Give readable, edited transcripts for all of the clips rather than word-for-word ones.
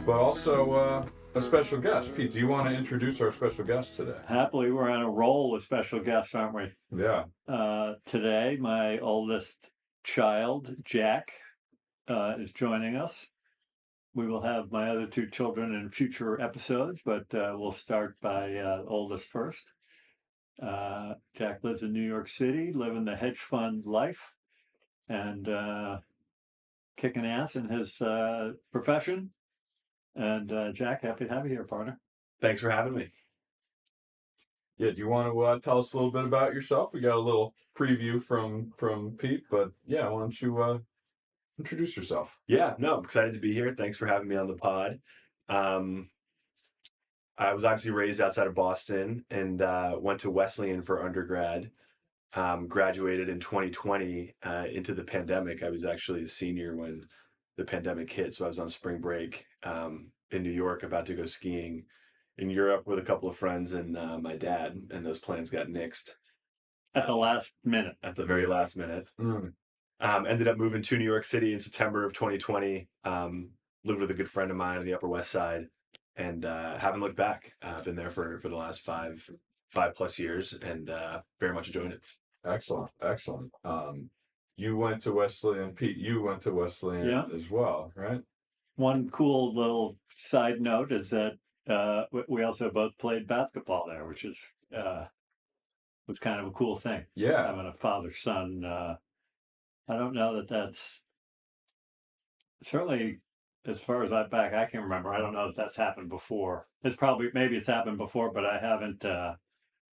but also a special guest. Pete, do you want to introduce our special guest today? Happily, we're on a roll with special guests, aren't we? Yeah. Today, my oldest child, Jack, is joining us. We will have my other two children in future episodes, but we'll start by oldest first. Jack lives in New York City, living the hedge fund life, and kicking ass in his profession. And Jack, happy to have you here, partner. Thanks for having me. Yeah, do you want to tell us a little bit about yourself? We got a little preview from Pete, but yeah, why don't you introduce yourself? Yeah, no, I'm excited to be here. Thanks for having me on the pod. I was obviously raised outside of Boston and went to Wesleyan for undergrad. Graduated in 2020 into the pandemic. I was actually a senior when the pandemic hit, so I was on spring break in New York, about to go skiing in Europe with a couple of friends and my dad, and those plans got nixed At the last minute. at the very last minute. Ended up moving to New York City in September of 2020. Lived with a good friend of mine on the Upper West Side, and haven't looked back. I've been there for the last five plus years, and very much enjoying it. Excellent. You went to Wesleyan, Pete. You went to Wesleyan as well, right? One cool little side note is that we also both played basketball there, which is was kind of a cool thing. Yeah. Having a father-son. I don't know that that's certainly, as far as I can remember. I don't know that that's happened before. Maybe it's happened before, but I haven't.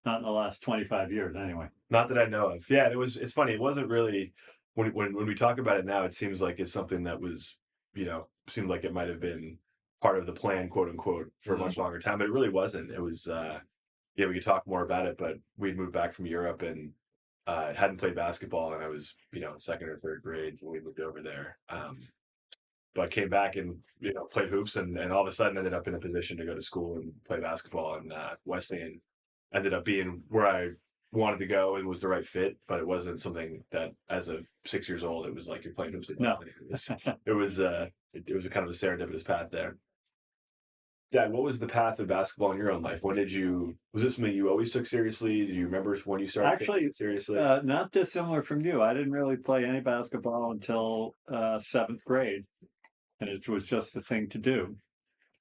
Not in the last 25 years, anyway. Not that I know of. Yeah, it's funny. It wasn't really when we talk about it now. It seems like it's something that was, seemed like it might have been part of the plan, quote unquote, for a much longer time, but it really wasn't. It was, we could talk more about it, but we'd moved back from Europe and hadn't played basketball, and I was, second or third grade when we moved over there. But came back and played hoops, and all of a sudden ended up in a position to go to school and play basketball. And Wesleyan ended up being where I wanted to go and was the right fit, but it wasn't something that, as of 6 years old, it was like you're playing hoops. No. It was a kind of a serendipitous path there. Dad, what was the path of basketball in your own life? Was this something you always took seriously? Do you remember when you started taking it seriously? Not dissimilar from you. I didn't really play any basketball until 7th grade, and it was just the thing to do,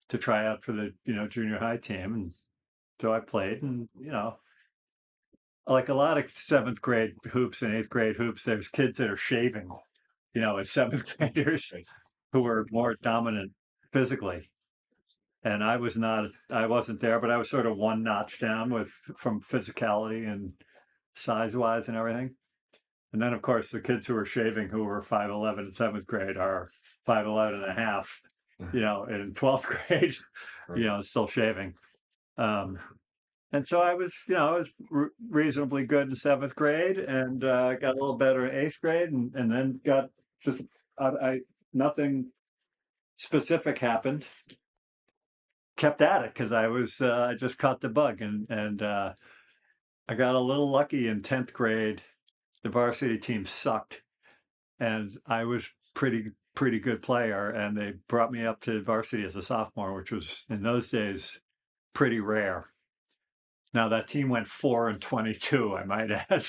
to try out for the junior high team. And so I played, and like a lot of 7th grade hoops and 8th grade hoops, there's kids that are shaving, as 7th graders who were more dominant physically. And I wasn't there, but I was sort of one notch down from physicality and size wise and everything. And then, of course, the kids who were shaving, who were 5'11" in 7th grade, are 5'11" and a half, in 12th grade, still shaving. And so I was reasonably good in 7th grade, and got a little better in 8th grade, and then got just nothing specific happened. Kept at it because I just caught the bug, and I got a little lucky in 10th grade. The varsity team sucked, and I was pretty good player, and they brought me up to varsity as a sophomore, which was in those days pretty rare. Now that team went 4-22, I might add.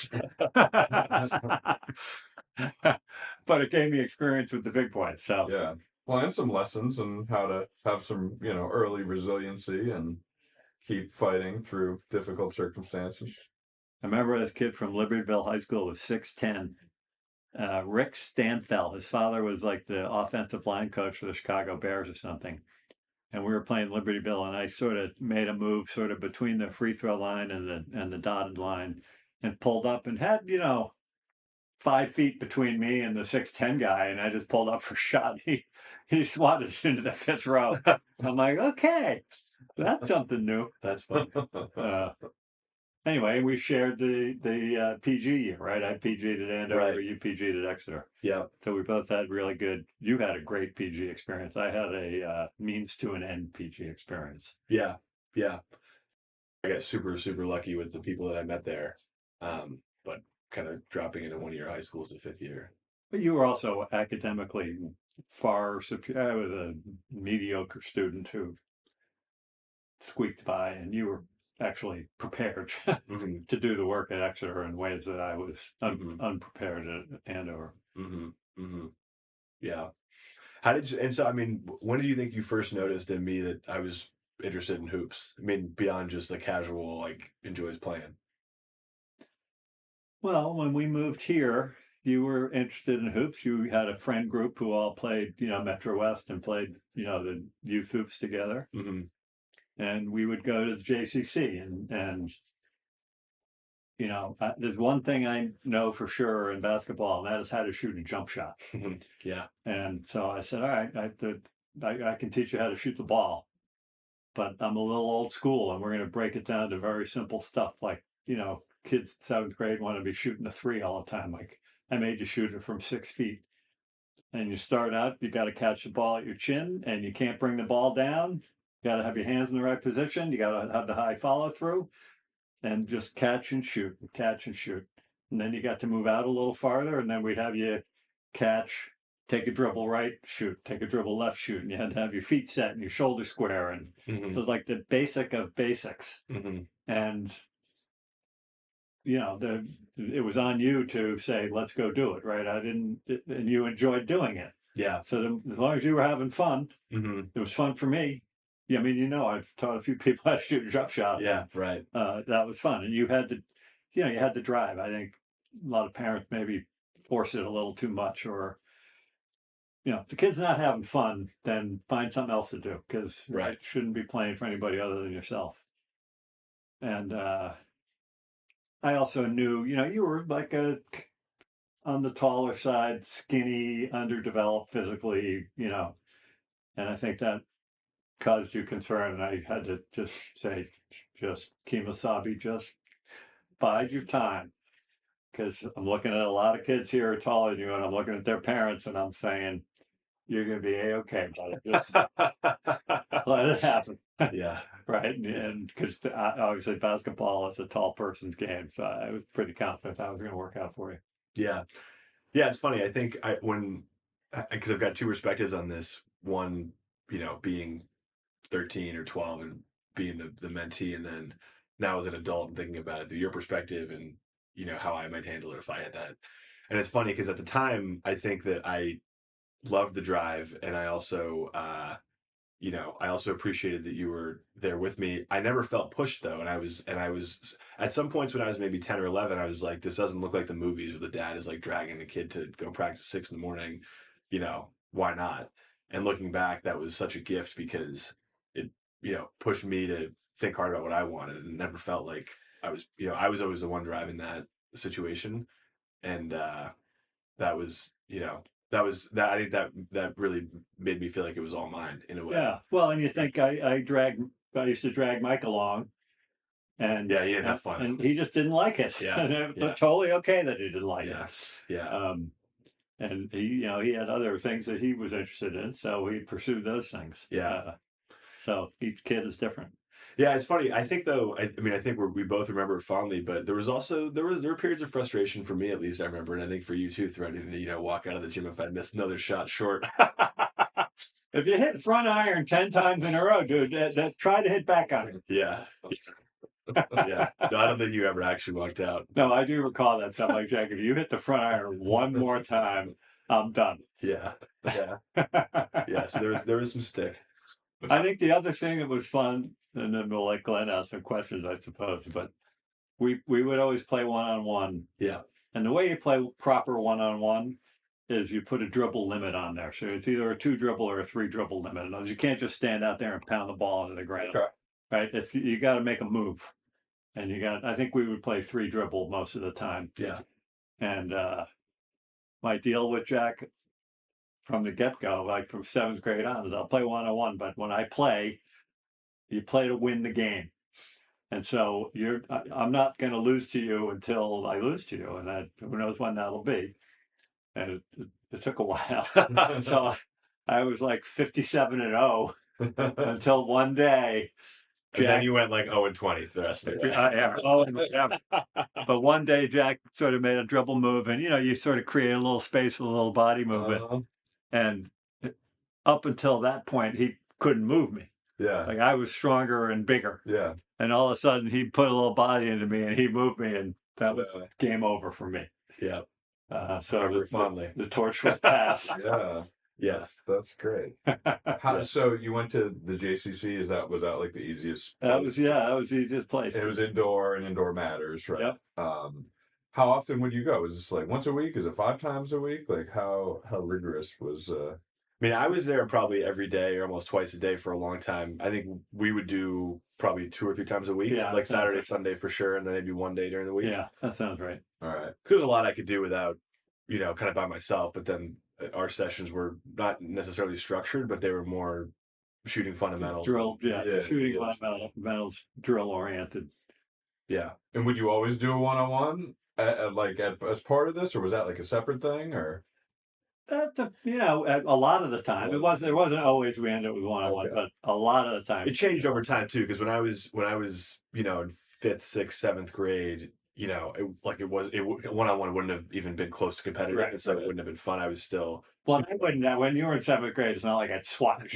But it gave me experience with the big boys. So yeah, well, and some lessons on how to have some early resiliency and keep fighting through difficult circumstances. I remember this kid from Libertyville High School was 6'10". Rick Stanfeld. His father was like the offensive line coach for the Chicago Bears or something. And we were playing Libertyville, and I sort of made a move sort of between the free throw line and the dotted line, and pulled up and had 5 feet between me and the 6'10" guy, and I just pulled up for a shot. He swatted it into the 5th row. I'm like, okay, that's something new. That's fun. Anyway, we shared the PG year, right? I PG'd at Andover, Right. you PG'd at Exeter. Yeah. So we both had really good. You had a great PG experience. I had a means to an end PG experience. Yeah. I got super, super lucky with the people that I met there, but kind of dropping into one year high school as a 5th year. But you were also academically far superior. I was a mediocre student who squeaked by, and you were actually prepared Mhm. to do the work at Exeter in ways that I was Mhm. unprepared at Andover. Mhm. Mhm. Yeah. How did you? And so, I mean, when did you think you first noticed in me that I was interested in hoops? I mean, beyond just a casual like enjoys playing. Well, when we moved here, you were interested in hoops. You had a friend group who all played, Metro West and played, the youth hoops together. Hmm. And we would go to the JCC, and there's one thing I know for sure in basketball, and that is how to shoot a jump shot. Yeah. And so I said, all right, I can teach you how to shoot the ball, but I'm a little old school, and we're going to break it down to very simple stuff like, kids 7th grade want to be shooting a three all the time. Like, I made you shoot it from 6 feet. And you start out, you got to catch the ball at your chin, and you can't bring the ball down. You got to have your hands in the right position. You got to have the high follow through, and just catch and shoot, and catch and shoot. And then you got to move out a little farther, and then we'd have you catch, take a dribble right, shoot, take a dribble left, shoot. And you had to have your feet set and your shoulders square. And Hmm. so it's like the basic of basics. Hmm. And it was on you to say, let's go do it, right? And you enjoyed doing it. Yeah. So as long as you were having fun, Hmm. it was fun for me. Yeah, I mean, I've taught a few people how to shoot a drop shot. Yeah. Right. That was fun, and you had to drive. I think a lot of parents maybe force it a little too much, or if the kid's not having fun, then find something else to do, because Right. it shouldn't be playing for anybody other than yourself. And I also knew, you were like on the taller side, skinny, underdeveloped physically, and I think that caused you concern. And I had to just say, just Kemosabe, just bide your time. Because I'm looking at a lot of kids here are taller than you, and I'm looking at their parents, and I'm saying, you're going to be A-okay, brother. Just let it happen. Yeah. Right? And because obviously basketball is a tall person's game, so I was pretty confident that was going to work out for you. Yeah. Yeah. It's funny. I think because I've got two perspectives on this. One, being 13 or 12 and being the mentee, and then now as an adult and thinking about it through your perspective and how I might handle it if I had that. And it's funny because at the time I think that I loved the drive, and I also I also appreciated that you were there with me. I never felt pushed though, and I was at some points when I was maybe 10 or 11, I was like, this doesn't look like the movies where the dad is like dragging the kid to go practice 6 in the morning. Why not? And looking back, that was such a gift because it pushed me to think hard about what I wanted, and never felt like I was always the one driving that situation. And that was that I think that really made me feel like it was all mine in a way. Yeah. Well, and you think I used to drag Mike along, and Yeah, he didn't have fun. and he just didn't like it. Yeah, And it was yeah. totally okay that he didn't like Yeah, it. yeah. And he had other things that he was interested in, so he pursued those things. Yeah. So each kid is different. Yeah, it's funny. I think though, I mean, I think we both remember it fondly, but there were periods of frustration for me, at least I remember, and I think for you too, threatening to walk out of the gym if I missed another shot short. If you hit front iron 10 times in a row, dude, try to hit back iron. Yeah, yeah. No, I don't think you ever actually walked out. No, I do recall that stuff. Like, Jack, if you hit the front iron one more time, I'm done. Yeah, yeah, yeah. So there was some stick. I think the other thing that was fun, and then we'll let Glenn ask some questions, I suppose, but we would always play one-on-one. Yeah. And the way you play proper one-on-one is you put a dribble limit on there. So it's either a 2 dribble or a 3 dribble limit. In other words, you can't just stand out there and pound the ball into the ground. Okay. Right? If you got to make a move. And I think we would play 3 dribble most of the time. Yeah. And my deal with Jack from the get-go, like from 7th grade on, is I'll play one-on-one, but when I play, you play to win the game. And so I'm not going to lose to you until I lose to you, and who knows when that'll be. And it took a while. So I was like 57-0 until one day. And then you went like 0-20 the rest of the way. Yeah. But one day Jack sort of made a dribble move, and you sort of create a little space with a little body movement. And up until that point, he couldn't move me. Yeah. Like I was stronger and bigger. Yeah. And all of a sudden, he put a little body into me, and he moved me, and that was Yeah. game over for me. Yeah. So Remember fondly. the torch was passed. Yeah. Yeah. That's great. Yeah. So you went to the JCC? Was that like the easiest? That was the easiest place. It was indoor, and indoor matters, right? Yep. How often would you go? Is this like once a week? Is it 5 times a week? Like how rigorous was? I mean, I was there probably every day or almost twice a day for a long time. I think we would do probably 2 or 3 times a week, Yeah, like that sounds Saturday, right. Sunday for sure, and then maybe one day during the week. Yeah, that sounds right. All right. There's a lot I could do without, kind of by myself. But then our sessions were not necessarily structured, but they were more shooting fundamentals. Drill, yeah, Yeah, shooting yeah. fundamentals, drill oriented. Yeah. And would you always do a one-on-one as part of this, or was that like a separate thing, or? A lot of the time it wasn't always we ended with one-on-one, Okay. but a lot of the time It changed over time too, because when I was in 5th, 6th, 7th grade, one-on-one wouldn't have even been close to competitive. Right, It's like right. it wouldn't have been fun. I was still Well, I wouldn't. When you were in 7th grade, it's not like I'd swat the no.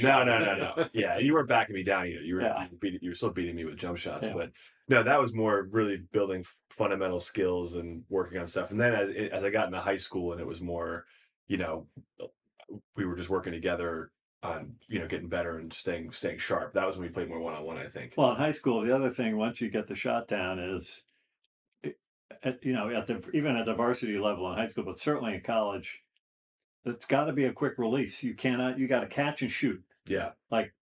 shot. Yeah, and you weren't backing me down either. You were Yeah. you were still beating me with jump shots, Yeah. but no, that was more really building fundamental skills and working on stuff. And then as I got into high school, and it was more, we were just working together on getting better and staying sharp. That was when we played more one-on-one, I think. Well, in high school, the other thing once you get the shot down is, even at the varsity level in high school, but certainly in college, it's got to be a quick release. You got to catch and shoot. Yeah. Like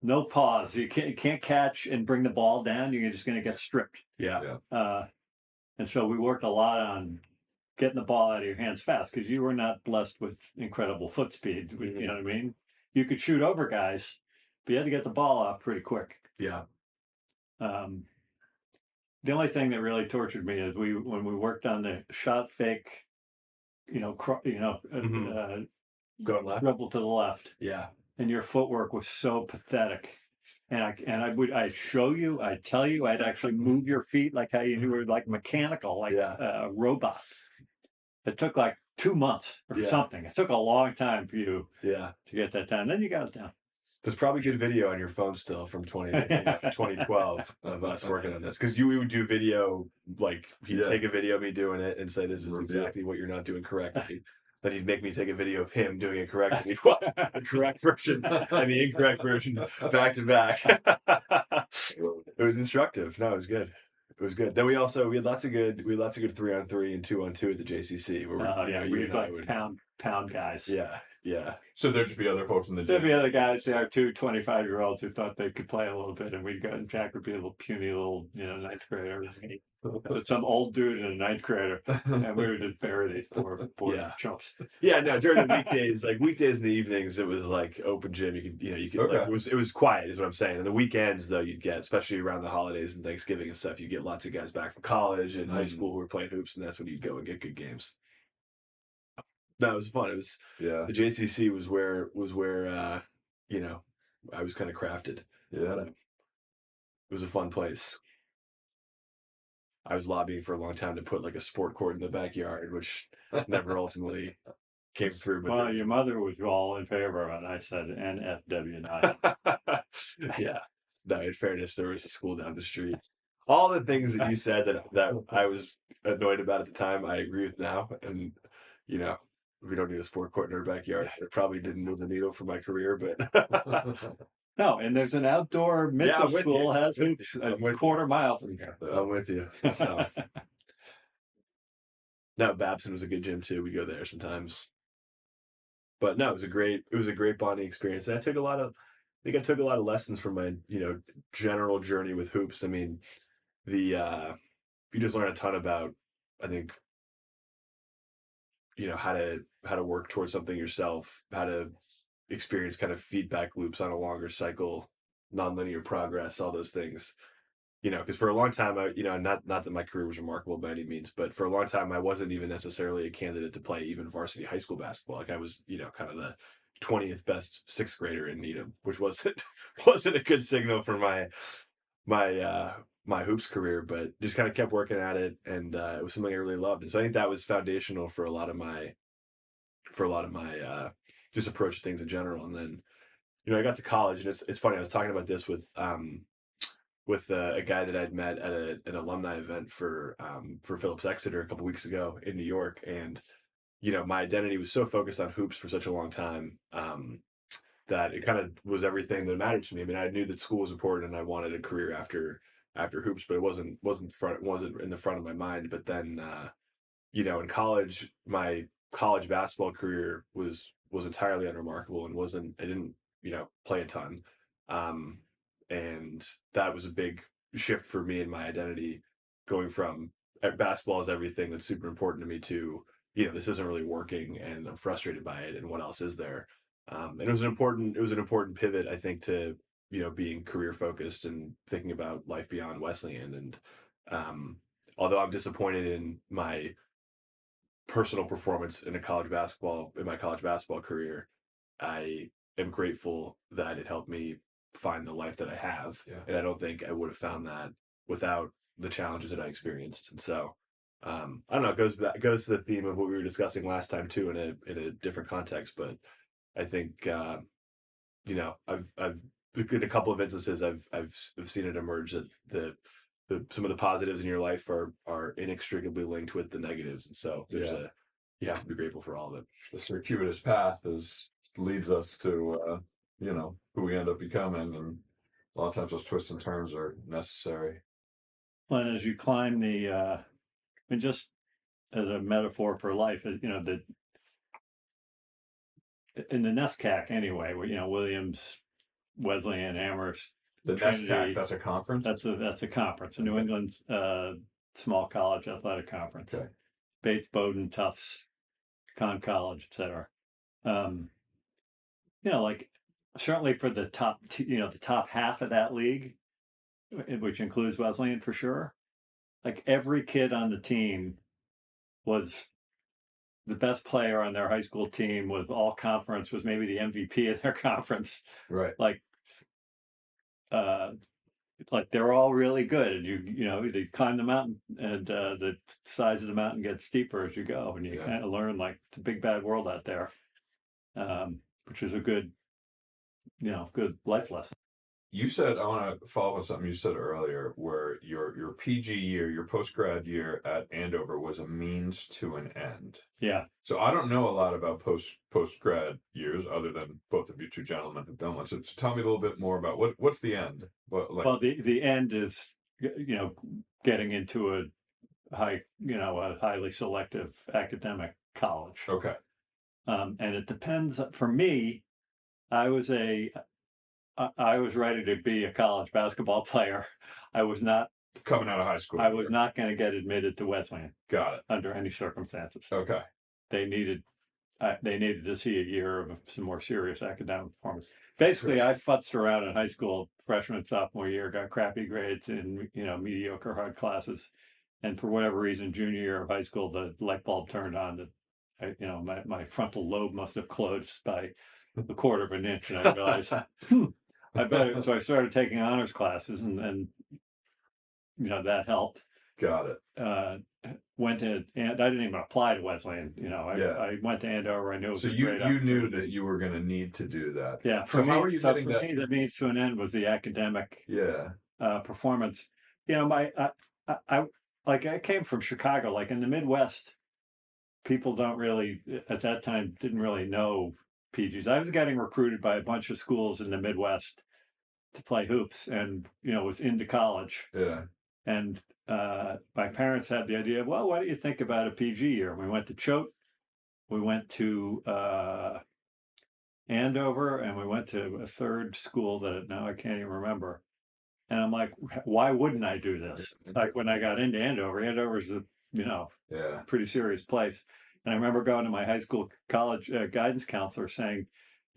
no pause. You can't catch and bring the ball down. You're just going to get stripped. Yeah. And so we worked a lot on getting the ball out of your hands fast because you were not blessed with incredible foot speed. Mhm. You know what I mean? You could shoot over guys, but you had to get the ball off pretty quick. Yeah. The only thing that really tortured me is when we worked on the shot fake, Mhm. Going left. dribble to the left, Yeah. and your footwork was so pathetic. And I'd show you, I'd tell you, I'd actually move your feet like how you were like mechanical, like Yeah. a robot. It took like 2 months or Yeah. something. It took a long time for you Yeah. to get that down. Then you got it down. There's probably good video on your phone still from 2012 of us working on this, because we would do video, like he'd Yeah. take a video of me doing it and say, "This is Review. exactly what you're not doing correctly." Then he'd make me take a video of him doing it correctly. We'd watch the correct version and the incorrect version back to back. It was instructive. No, it was good. It was good. Then we had lots of good 3-on-3 and 2-on-2 at the JCC. Where you we and I like would, pound guys. yeah. So there'd just be other folks in the There'd gym. be other guys there, 25-year-olds who thought they could play a little bit, and we'd go, and Jack would be a little puny little, 9th grader. Some old dude and a 9th grader, and we would just bury these poor Yeah. chumps. Yeah, no, during the weekdays, weekdays in the evenings, it was like open gym. You could Okay. it was quiet, is what I'm saying. And the weekends, though, you'd get, especially around the holidays and Thanksgiving and stuff, you get lots of guys back from college and high school who were playing hoops, and that's when you'd go and get good games. No, it was fun. It was Yeah. the JCC was where I was kind of crafted. Yeah. It was a fun place. I was lobbying for a long time to put like a sport court in the backyard, which never ultimately came through. But Well, your mother was all in favor of it. I said NFW9. yeah. No, in fairness, there was a school down the street. All the things that you said that I was annoyed about at the time, I agree with now. And we don't need a sport court in our backyard. It probably didn't move the needle for my career, but No, and there's an outdoor Mitchell I'm with school you. has I'm with hoops you. a I'm with you. quarter mile from here. I'm with you. So. No, Babson was a good gym too. We go there sometimes. But no, it was a great bonding experience. And I took a lot of lessons from my, general journey with hoops. I mean, you just learn a ton about, I think, how to work towards something yourself, how to experience kind of feedback loops on a longer cycle, nonlinear progress, all those things. Because for a long time, not that my career was remarkable by any means, but for a long time, I wasn't even necessarily a candidate to play even varsity high school basketball. Like I was, kind of the 20th best 6th grader in Needham, which wasn't a good signal for my hoops career, but just kind of kept working at it, and it was something I really loved. And so I think that was foundational for a lot of my just approach things in general. And then, I got to college, and it's funny. I was talking about this with a guy that I'd met at an alumni event for Phillips Exeter a couple weeks ago in New York, and my identity was so focused on hoops for such a long time, that it kind of was everything that mattered to me. I mean, I knew that school was important, and I wanted a career after hoops, but it wasn't in the front of my mind. But then, in college, my college basketball career was entirely unremarkable, and wasn't I didn't play a ton, um, and that was a big shift for me in my identity, going from basketball is everything that's super important to me to this isn't really working, and I'm frustrated by it, and what else is there? And it was an important pivot, I think, to being career focused and thinking about life beyond Wesleyan. And although I'm disappointed in my personal performance in my college basketball career, I am grateful that it helped me find the life that I have. Yeah. And I don't think I would have found that without the challenges that I experienced. And so, I don't know, it goes to the theme of what we were discussing last time too, in a different context. But I think, I've in a couple of instances, I've seen it emerge that some of the positives in your life are inextricably linked with the negatives, and so you have to be grateful for all of it. The circuitous path leads us to who we end up becoming, and a lot of times those twists and turns are necessary. Well, and as you climb and just as a metaphor for life, in the NESCAC anyway, where, Williams, Wesleyan, Amherst, The Trinity, NESCAC, that's a conference. that's a conference, a New England small college athletic conference. Okay. Bates, Bowdoin, Tufts, Conn College, etc. Like certainly for the top, the top half of that league, which includes Wesleyan for sure. Like every kid on the team was the best player on their high school team, with all conference, was maybe the MVP of their conference. Right. Like they're all really good, and you climb the mountain, and the size of the mountain gets steeper as you go, and you kind of learn like it's a big bad world out there, which is a good life lesson. You said, I want to follow up on something you said earlier, where your PG year, your post grad year at Andover was a means to an end. Yeah. So I don't know a lot about post grad years, other than both of you two gentlemen have done one. So tell me a little bit more about what's the end. Well, the end is getting into a highly selective academic college. Okay. And it depends. For me, I was ready to be a college basketball player. I was not coming out of high school. I was not going to get admitted to Wesleyan. Got it. Under any circumstances. Okay. They needed to see a year of some more serious academic performance. Basically, I futzed around in high school, freshman, sophomore year, got crappy grades in mediocre hard classes, and for whatever reason, junior year of high school, the light bulb turned on. That my frontal lobe must have closed by a quarter of an inch, and I realized I better. So I started taking honors classes, and that helped. Got it. Went to, and I didn't even apply to Wesleyan. I went to Andover. I knew it was so you knew that you were going to need to do that. Yeah. So how are you getting that? The means to an end was the academic performance. I came from Chicago. Like in the Midwest, people don't really at that time didn't really know PGs. I was getting recruited by a bunch of schools in the Midwest to play hoops, and was into college. Yeah. And my parents had the idea, well, why don't you think about a PG year? We went to Choate, we went to Andover, and we went to a third school that now I can't even remember. And I'm like, why wouldn't I do this? Like when I got into Andover's a pretty serious place. And I remember going to my high school college guidance counselor saying,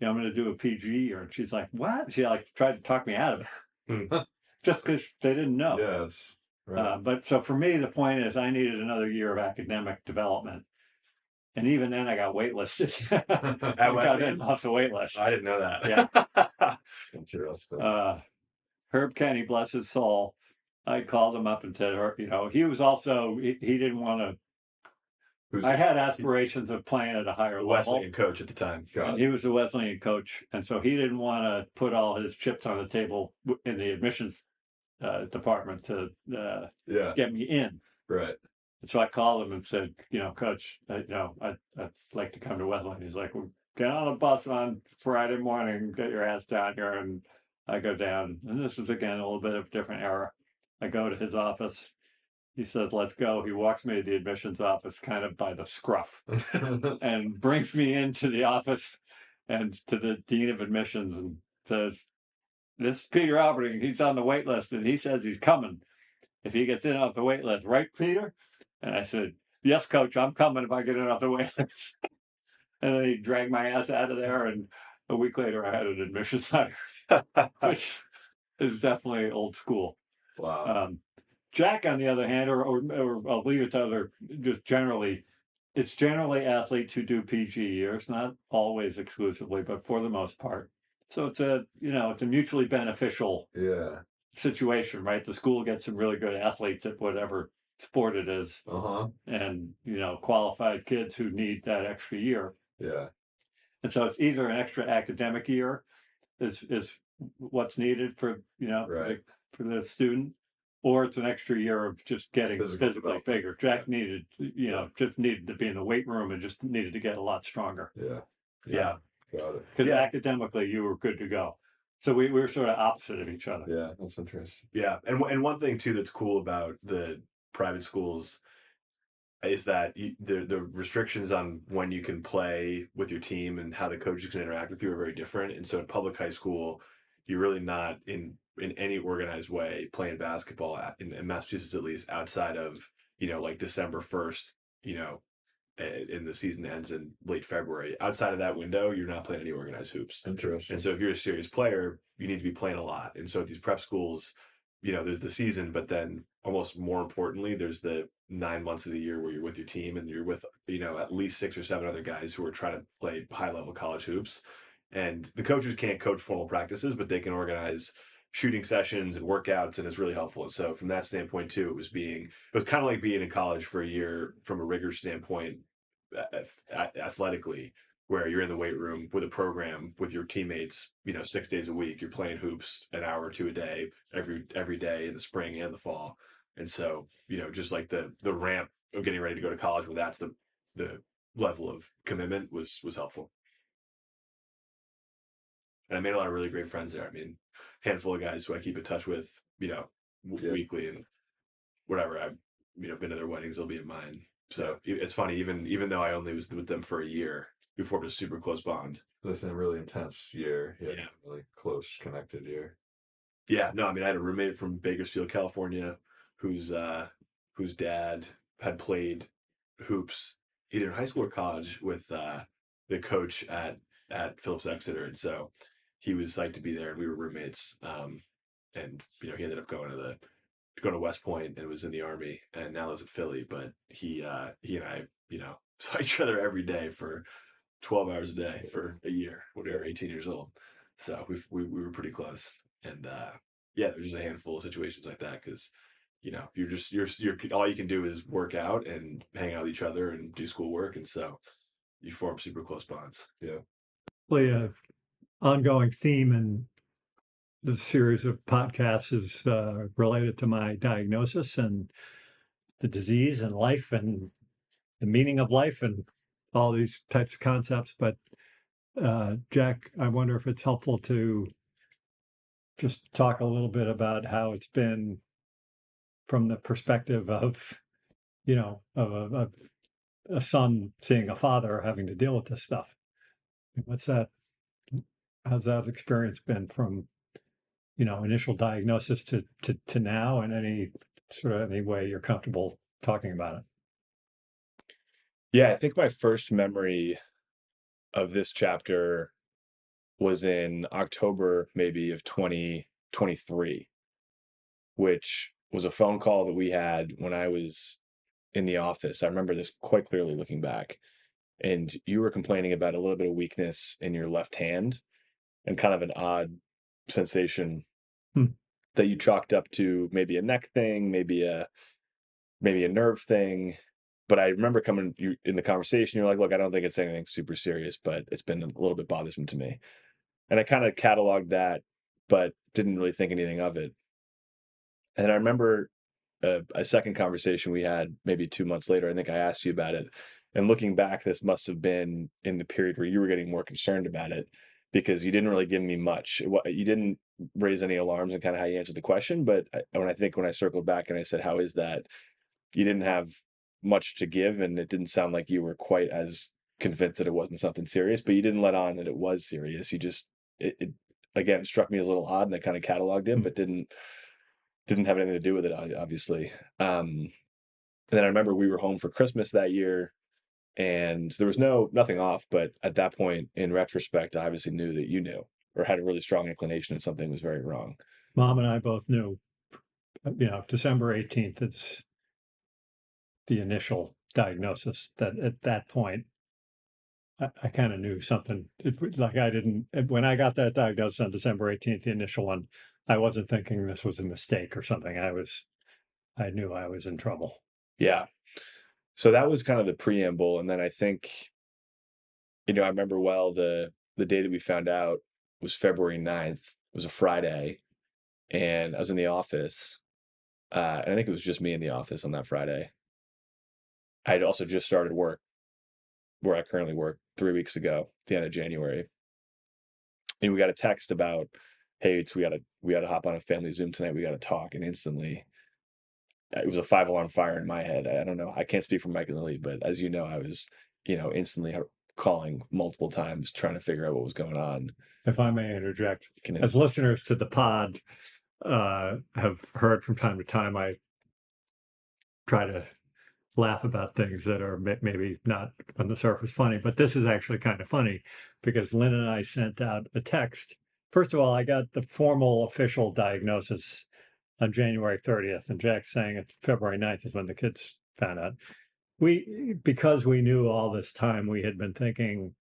I'm going to do a PG year. And she's like, what? She tried to talk me out of it. Just because they didn't know. Yes. Right. But so for me, the point is I needed another year of academic development. And even then I got waitlisted. I got in off the wait list. I didn't know that. Yeah. Interesting. Herb Kenny, bless his soul. I called him up and said, he was also, he didn't want to Who's I had aspirations of playing at a higher The level. Wesleyan coach at the time. Got And it. he was the Wesleyan coach, and so he didn't want to put all his chips on the table in the admissions department to Yeah. get me in. Right. And so I called him and said, Coach, I'd like to come to Wesleyan. He's like, well, get on a bus on Friday morning, get your ass down here. And I go down. And this is, again, a little bit of a different era. I go to his office. He says, let's go. He walks me to the admissions office kind of by the scruff and brings me into the office and to the dean of admissions and says, this is Peter Albert. He's on the wait list and he says he's coming if he gets in off the wait list. Right, Peter? And I said, yes, coach, I'm coming if I get in off the wait list. And then he dragged my ass out of there. And a week later, I had an admissions hire, which is definitely old school. Wow. Jack, on the other hand, or I'll leave it to other, just generally, it's generally athletes who do PG years, not always exclusively, but for the most part. So it's a mutually beneficial Yeah. situation, right? The school gets some really good athletes at whatever sport it is, Uh-huh. and qualified kids who need that extra year. Yeah. And so it's either an extra academic year is what's needed for Right. for the student, or it's an extra year of just getting Physical physically development. bigger. Jack needed, just needed to be in the weight room and just needed to get a lot stronger. Yeah. Yeah. Got it. Because Yeah. academically you were good to go. So we were sort of opposite of each other. Yeah. That's interesting. Yeah, and one thing too that's cool about the private schools is that the restrictions on when you can play with your team and how the coaches can interact with you are very different. And so at public high school, you're really not in any organized way playing basketball in Massachusetts, at least outside of like December 1st, and the season ends in late February. Outside of that window, you're not playing any organized hoops. Interesting. And so if you're a serious player, you need to be playing a lot. And so at these prep schools, there's the season, but then almost more importantly, there's the 9 months of the year where you're with your team and you're with, at least 6 or 7 other guys who are trying to play high level college hoops. And the coaches can't coach formal practices, but they can organize shooting sessions and workouts, and it's really helpful. And so from that standpoint too, it was kind of like being in college for a year from a rigor standpoint, athletically, where you're in the weight room with a program with your teammates, 6 days a week. You're playing hoops an hour or two a day, every day in the spring and the fall. And so, just like the ramp of getting ready to go to college, where that's the level of commitment was helpful. And I made a lot of really great friends there. I mean, handful of guys who I keep in touch with, weekly, and whatever. I've, been to their weddings, they'll be in mine. So it's funny, even though I only was with them for a year, we formed a super close bond. That's a really intense year. Yeah. Really close, connected year. Yeah, no, I mean, I had a roommate from Bakersfield, California, whose dad had played hoops either in high school or college with the coach at Phillips Exeter, and so he was psyched to be there, and we were roommates. And he ended up going to West Point and was in the Army, and now lives in Philly. But he and I, saw each other every day for 12 hours a day for a year when we were 18 years old. So we were pretty close. And yeah, there's just a handful of situations like that because you're all you can do is work out and hang out with each other and do schoolwork, and so you form super close bonds. Yeah. An ongoing theme in the series of podcasts is related to my diagnosis and the disease and life and the meaning of life and all these types of concepts. But Jack, I wonder if it's helpful to just talk a little bit about how it's been from the perspective of, of a son seeing a father having to deal with this stuff. How's that experience been from, initial diagnosis to now, and any way you're comfortable talking about it? Yeah, I think my first memory of this chapter was in October, maybe, of 2023, which was a phone call that we had when I was in the office. I remember this quite clearly looking back. And you were complaining about a little bit of weakness in your left hand and kind of an odd sensation that you chalked up to maybe a neck thing, maybe a nerve thing. but I remember coming you in the conversation, you're like, look, I don't think it's anything super serious, but it's been a little bit bothersome to me. And I kind of cataloged that, but didn't really think anything of it. And I remember a second conversation we had maybe 2 months later. I think I asked you about it. And looking back, this must have been in the period where you were getting more concerned about it because you didn't really give me much. You didn't raise any alarms and kind of how you answered the question. But when I circled back and I said, "How is that?" You didn't have much to give, and it didn't sound like you were quite as convinced that it wasn't something serious. But you didn't let on that it was serious. You just it again struck me as a little odd, and I kind of cataloged it, but didn't have anything to do with it, obviously. And then I remember we were home for Christmas that year, and there was nothing off. But at that point, in retrospect, I obviously knew that you knew or had a really strong inclination that something was very wrong. Mom and I both knew, December 18th is the initial diagnosis. That at that point, I kind of knew something. Like I didn't, when I got that diagnosis on December 18th, the initial one, I wasn't thinking this was a mistake or something. I knew I was in trouble. Yeah. So that was kind of the preamble. And then I think, I remember well the day that we found out was February 9th. It was a Friday. And I was in the office. And I think it was just me in the office on that Friday. I had also just started work where I currently work 3 weeks ago, at the end of January. And we got a text about, hey, we gotta hop on a family Zoom tonight. We gotta talk. And instantly it was a 5 alarm fire in my head. I don't know. I can't speak for Mike and Lily, but as you know, I was, instantly calling multiple times trying to figure out what was going on. If I may interject, as listeners to the pod have heard from time to time, I try to laugh about things that are maybe not on the surface funny, but this is actually kind of funny because Lynn and I sent out a text. First of all, I got the formal official diagnosis on January 30th, and Jack's saying it's February 9th is when the kids found out. Because we knew all this time, we had been thinking,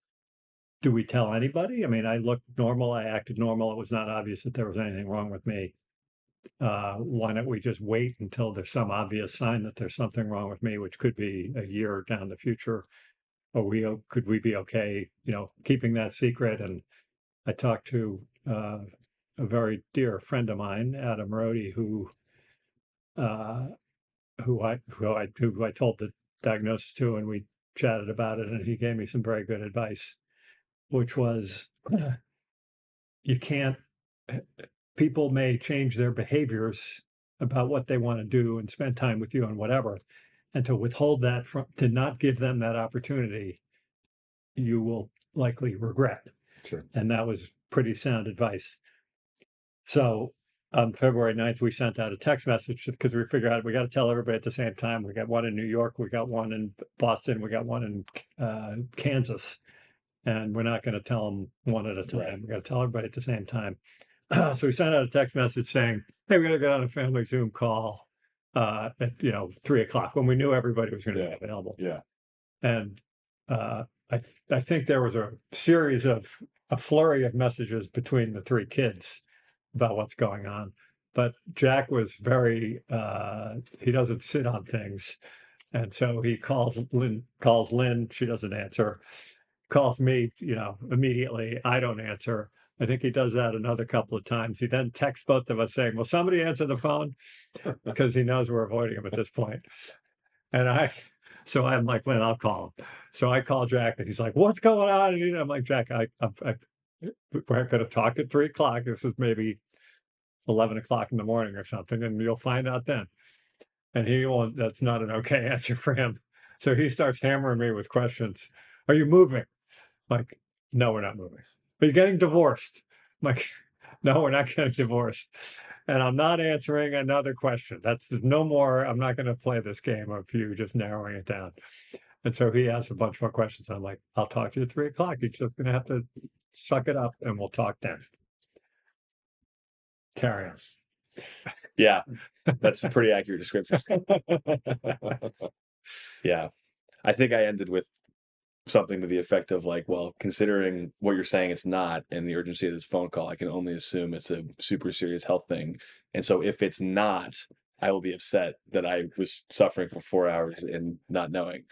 do we tell anybody? I mean, I looked normal, I acted normal. It was not obvious that there was anything wrong with me. Why don't we just wait until there's some obvious sign that there's something wrong with me, which could be a year down the future? Or could we be okay, keeping that secret? And I talked to a very dear friend of mine, Adam Rody, who I told the diagnosis to, and we chatted about it, and he gave me some very good advice, which was you can't. People may change their behaviors about what they want to do and spend time with you and whatever, and to withhold that to not give them that opportunity, you will likely regret. Sure. And that was pretty sound advice. So on February 9th, we sent out a text message because we figured out we got to tell everybody at the same time. We got one in New York, we got one in Boston, we got one in Kansas, and we're not going to tell them one at a time. Right. We got to tell everybody at the same time. So we sent out a text message saying, hey, we're going to get on a family Zoom call at 3:00 when we knew everybody was going to be available. Yeah. And I think there was a flurry of messages between the three kids about what's going on. But Jack was very, he doesn't sit on things. And so he calls Lynn, she doesn't answer, calls me, immediately, I don't answer. I think he does that another couple of times. He then texts both of us saying, will somebody answer the phone? Because he knows we're avoiding him at this point. And so I'm like, Lynn, I'll call him. So I call Jack and he's like, what's going on? And I'm like, Jack, we're going to talk at 3:00. This is maybe 11 o'clock in the morning or something, and you'll find out then. And that's not an okay answer for him. So he starts hammering me with questions. Are you moving? Like, no, we're not moving. Are you getting divorced? I'm like, no, we're not getting divorced. And I'm not answering another question. There's no more. I'm not going to play this game of you just narrowing it down. And so he asked a bunch more questions. I'm like, I'll talk to you at 3:00. You're just going to have to suck it up and we'll talk then. Carry on. Yeah, that's a pretty accurate description. Yeah. I think I ended with something to the effect of like, well, considering what you're saying it's not, and the urgency of this phone call, I can only assume it's a super serious health thing. And so if it's not, I will be upset that I was suffering for 4 hours and not knowing.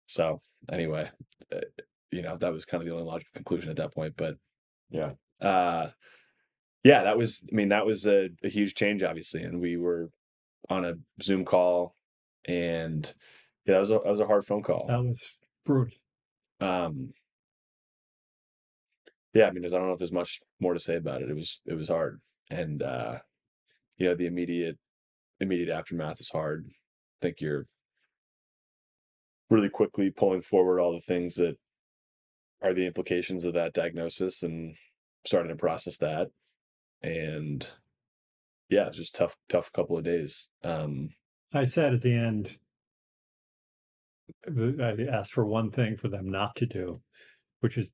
So anyway, uh, that was kind of the only logical conclusion at that point. But Yeah. yeah, that was, I mean, that was a huge change, obviously. And we were on a Zoom call, and yeah, that was a hard phone call. That was brutal. Um, yeah, I mean, I don't know if there's much more to say about it. It was hard. And, the immediate aftermath is hard. I think you're really quickly pulling forward all the things that are the implications of that diagnosis and starting to process that. And yeah, just tough couple of days. I said at the end, I asked for one thing for them not to do, which is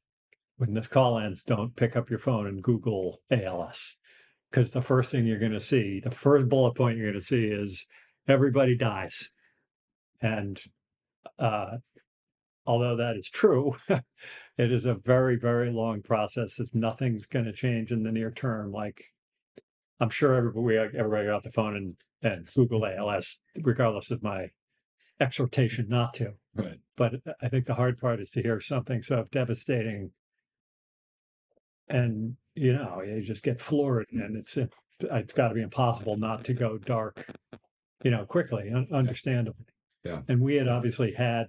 when this call ends, don't pick up your phone and Google ALS. Because the first thing you're going to see, the first bullet point you're going to see is everybody dies. And although that is true, it is a very, very long process. It's nothing's going to change in the near term. Like, I'm sure everybody got the phone and Google ALS, regardless of my exhortation not to. Right. But I think the hard part is to hear something so devastating, and you just get floored, and it's got to be impossible not to go dark, quickly, understandably. Yeah. And we had obviously had,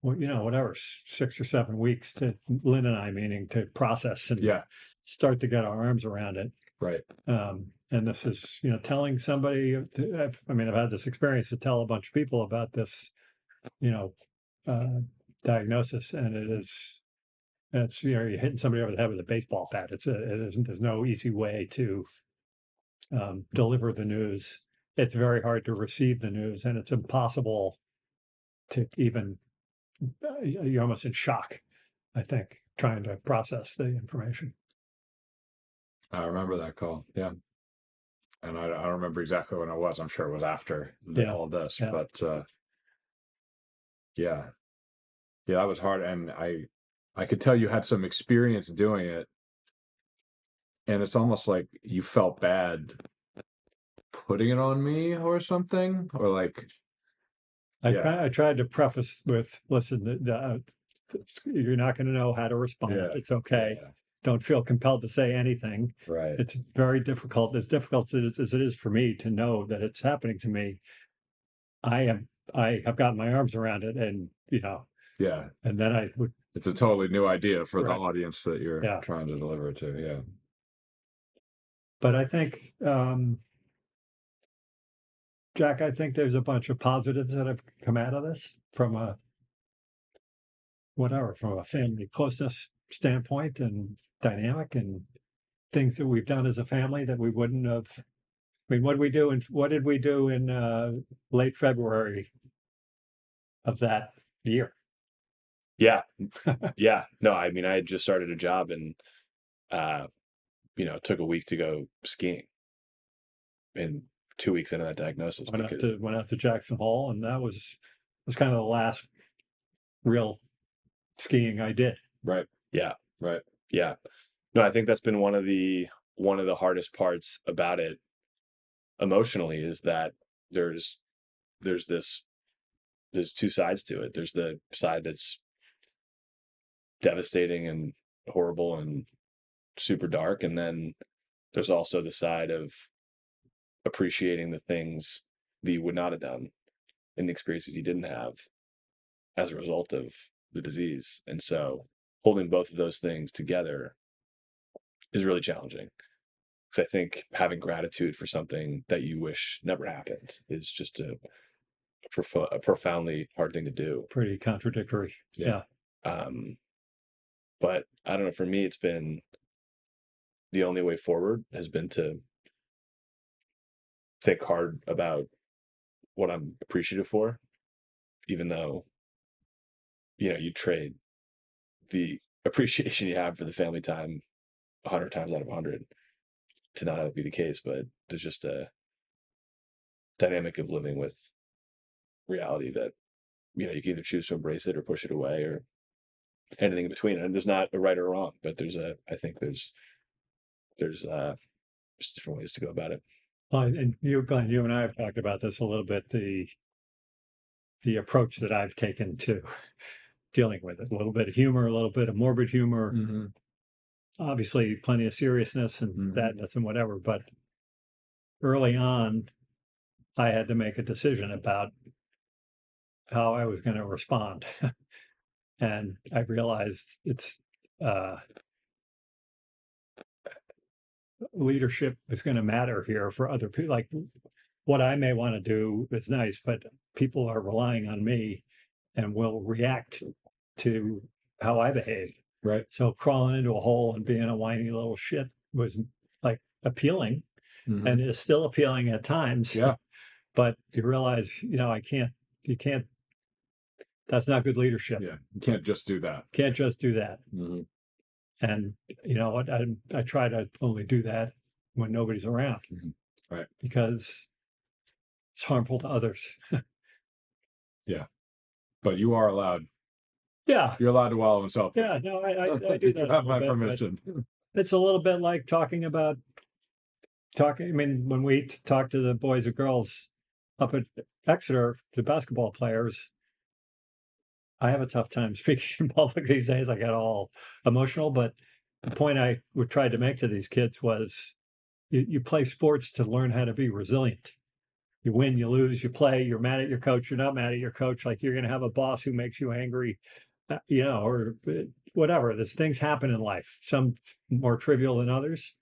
whatever, 6 or 7 weeks Lynn and I, meaning, to process and Yeah. start to get our arms around it. Right. And this is, telling somebody, I've had this experience to tell a bunch of people about this, diagnosis, and it's, you're hitting somebody over the head with a baseball bat. There's no easy way to deliver the news. It's very hard to receive the news, and it's impossible to even, you're almost in shock, I think, trying to process the information. I remember that call. Yeah. And I don't remember exactly when it was. I'm sure it was after Yeah. all this, Yeah. but yeah, that was hard. And I could tell you had some experience doing it, and it's almost like you felt bad putting it on me or something, or like, Yeah. I tried to preface with, listen, you're not going to know how to respond. Yeah. It's okay. Yeah, Don't feel compelled to say anything. right. It's very difficult. As difficult as it is for me to know that it's happening to me, I have gotten my arms around it, and Yeah. and then I would. It's a totally new idea for the Correct. audience that you're Yeah. trying to deliver it to. Yeah. But I think, Jack, I think there's a bunch of positives that have come out of this from a family closeness standpoint and dynamic, and things that we've done as a family that we wouldn't have. I mean, what did we do in late February of that year? Yeah. Yeah. No, I mean, I had just started a job, and it took a week to go skiing, and 2 weeks into that diagnosis. Went out to Jackson Hole, and that was kind of the last real skiing I did. Right. Yeah. Right. Yeah. No, I think that's been one of the hardest parts about it emotionally, is that there's two sides to it. There's the side that's devastating and horrible and super dark, and then there's also the side of appreciating the things that you would not have done and the experiences you didn't have as a result of the disease. And so holding both of those things together is really challenging, because I think having gratitude for something that you wish never happened is just a profoundly hard thing to do. Pretty contradictory. Yeah. But I don't know, for me, it's been the only way forward has been to think hard about what I'm appreciative for, even though, you trade the appreciation you have for the family time 100 times out of 100 to not have it be the case. But there's just a dynamic of living with reality that, you can either choose to embrace it or push it away, or anything in between. And there's not a right or wrong, but I think there's just different ways to go about it. Well, and you, Glenn, you and I have talked about this a little bit, the approach that I've taken to dealing with it. A little bit of humor, a little bit of morbid humor, Mm-hmm. obviously plenty of seriousness and Mhm. sadness and whatever. But early on, I had to make a decision about how I was going to respond. And I realized it's leadership is going to matter here for other people. Like what I may want to do is nice, but people are relying on me and will react to how I behave. Right. So crawling into a hole and being a whiny little shit was like appealing Mhm. and is still appealing at times. Yeah. But you realize, you can't, that's not good leadership. Yeah. You can't just do that. Can't just do that. Mhm. And you know what? I try to only do that when nobody's around. Mhm. Right. Because it's harmful to others. But you are allowed. Yeah. You're allowed to wallow in self. Yeah. No, I do that. You a have little my bit, but permission. it's a little bit like talking. I mean, when we talk to the boys and girls up at Exeter, the basketball players, I have a tough time speaking in public these days. I get all emotional, but the point I would try to make to these kids was you play sports to learn how to be resilient. You win, you lose, you play, you're mad at your coach, you're not mad at your coach. Like you're going to have a boss who makes you angry, or whatever. There's things happen in life, some more trivial than others.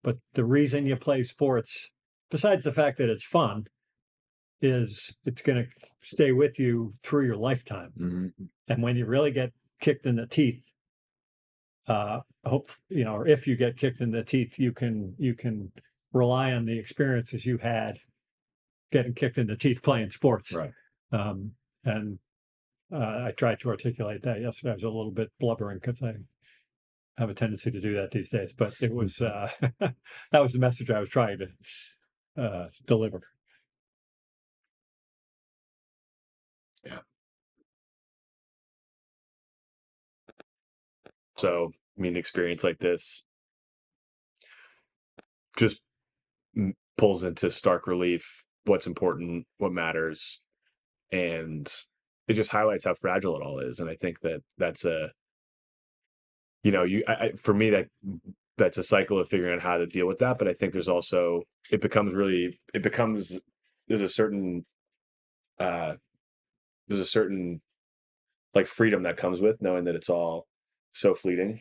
But the reason you play sports, besides the fact that it's fun, is it's going to stay with you through your lifetime. Mhm. And when you really get kicked in the teeth, or if you get kicked in the teeth, you can rely on the experiences you had getting kicked in the teeth playing sports. Right. And I tried to articulate that yesterday. I was a little bit blubbering because I have a tendency to do that these days. But it was that was the message I was trying to deliver. Yeah. So, I mean, experience like this just pulls into stark relief what's important, what matters, and it just highlights how fragile it all is. And I think that that's for me, that's a cycle of figuring out how to deal with that. But I think there's also there's a certain uh, like freedom that comes with knowing that it's all so fleeting.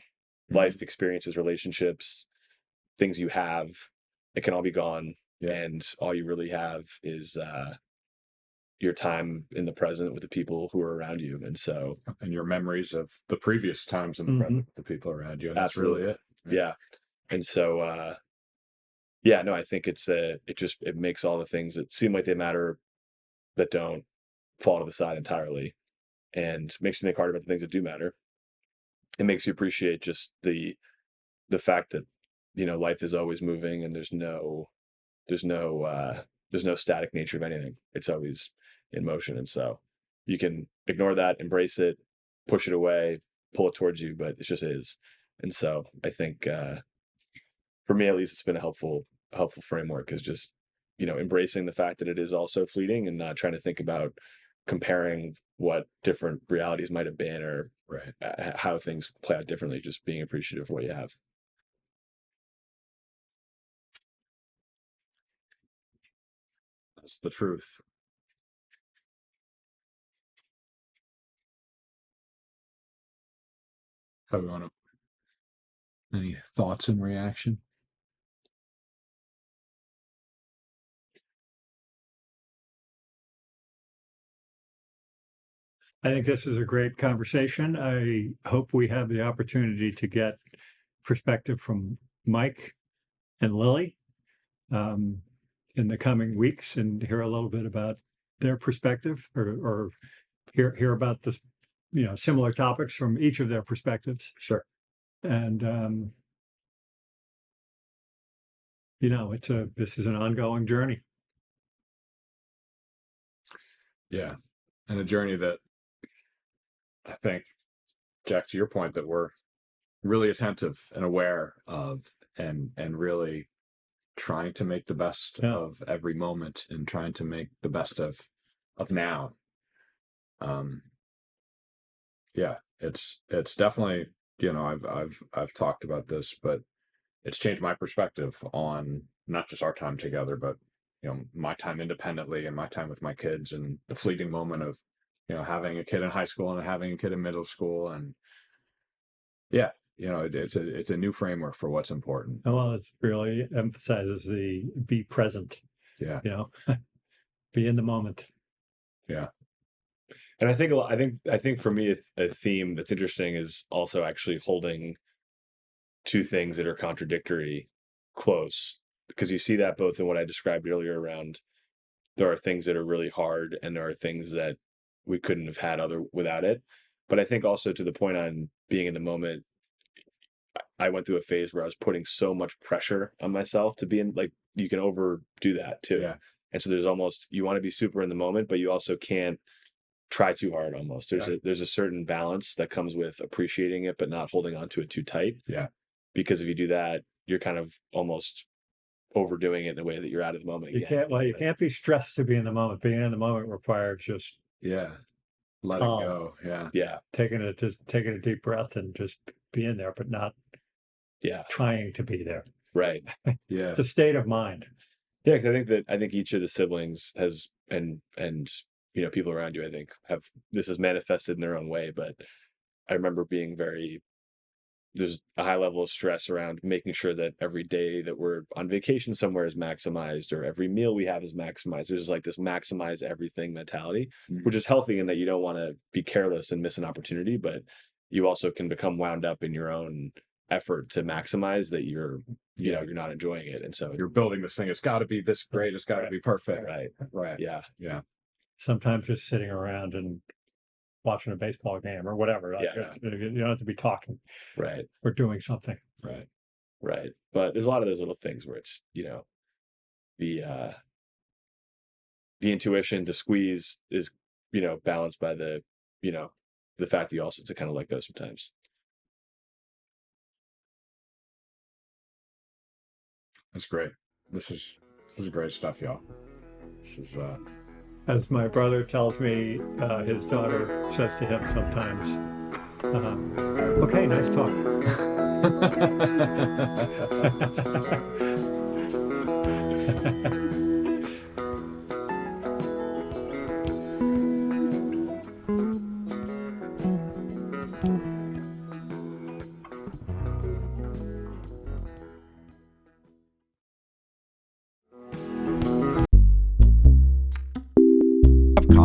Mhm. Life experiences, relationships, things you have, it can all be gone. Yeah. And all you really have is your time in the present with the people who are around you. And so, And your memories of the previous times in the present with the people around you. And that's really absolutely. it. Yeah. And so, no, I think it makes all the things that seem like they matter that don't fall to the side entirely, and makes you think hard about the things that do matter. It makes you appreciate just the fact that life is always moving, and there's no static nature of anything. It's always in motion, and so you can ignore that, embrace it, push it away, pull it towards you, but it just is. And so I think for me at least, it's been a helpful framework, is just embracing the fact that it is also fleeting, and not trying to think about comparing what different realities might have been, or Right. how things play out differently. Just being appreciative for what you have. That's the truth. How we want to? Any thoughts and reaction? I think this is a great conversation. I hope we have the opportunity to get perspective from Mike and Lily in the coming weeks and hear a little bit about their perspective, or hear about this, similar topics from each of their perspectives. Sure. And this is an ongoing journey. Yeah. And a journey that I think, Jack, to your point, that we're really attentive and aware of, and really trying to make the best Yeah. of every moment and trying to make the best of now. Yeah, it's definitely, I've talked about this, but it's changed my perspective on not just our time together, but my time independently and my time with my kids, and the fleeting moment of having a kid in high school and having a kid in middle school. And yeah, it's a new framework for what's important. Well, it really emphasizes the be present, Yeah. be in the moment. Yeah. And I think for me, a theme that's interesting is also actually holding two things that are contradictory close, because you see that both in what I described earlier around there are things that are really hard and there are things that we couldn't have had without it. But I think also to the point on being in the moment, I went through a phase where I was putting so much pressure on myself to be in, like, you can overdo that too. Yeah. And so there's almost, you want to be super in the moment, but you also can't try too hard almost. There's a certain balance that comes with appreciating it, but not holding on to it too tight. Yeah. Because if you do that, you're kind of almost overdoing it in the way that you're out of the moment. You can't be stressed to be in the moment. Being in the moment requires just Yeah. Let it calm. go. Yeah. Yeah. taking a deep breath and just being there, but not Yeah. trying to be there. Right. Yeah. It's a state of mind. Yeah. Because I think each of the siblings has, and people around you, I think this is manifested in their own way. But I remember being there's a high level of stress around making sure that every day that we're on vacation somewhere is maximized, or every meal we have is maximized. There's like this maximize everything mentality, which is healthy in that you don't want to be careless and miss an opportunity, but you also can become wound up in your own effort to maximize that you're not enjoying it. And so You're building this thing. It's got to be this great. It's got to be perfect. right. Right. Yeah. Yeah. Sometimes just sitting around and watching a baseball game or whatever. Yeah. You don't have to be talking Right. or doing something. Right. Right. But there's a lot of those little things where it's, the intuition to squeeze is, balanced by the fact that you also to kind of let go sometimes. That's great. This is great stuff, y'all. This is As my brother tells me, his daughter says to him sometimes, okay, nice talk.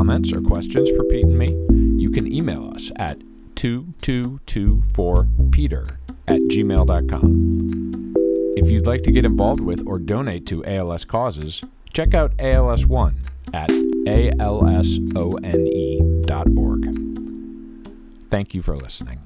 comments or questions for Pete and me, you can email us at 2224peter@gmail.com. If you'd like to get involved with or donate to ALS causes, check out ALS One at alsone.org. Thank you for listening.